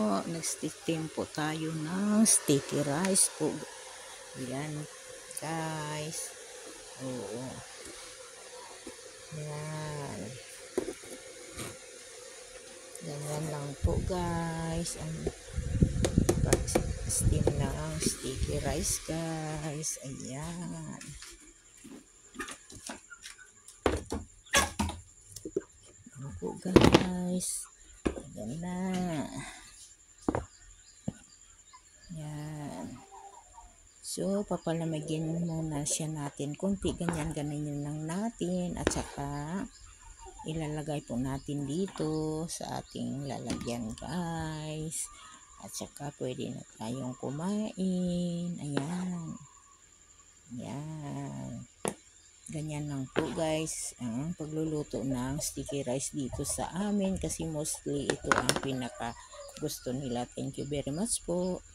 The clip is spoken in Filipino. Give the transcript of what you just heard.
Nagstitim po tayo ng sticky rice po. Yan guys. Oo. Yan. Ganyan lang po guys. Ang pag-steam ng sticky rice guys. Ayan. Yan po guys. Ayan na. Yan. So, papalamigin muna siya natin. Kunti ganyan lang natin. At saka, ilalagay po natin dito sa ating lalagyan guys. At saka, pwede na tayong kumain. Ayan. Ayan. Ganyan lang po guys ang pagluluto ng sticky rice dito sa amin. Kasi mostly ito ang pinaka gusto nila. Thank you very much po.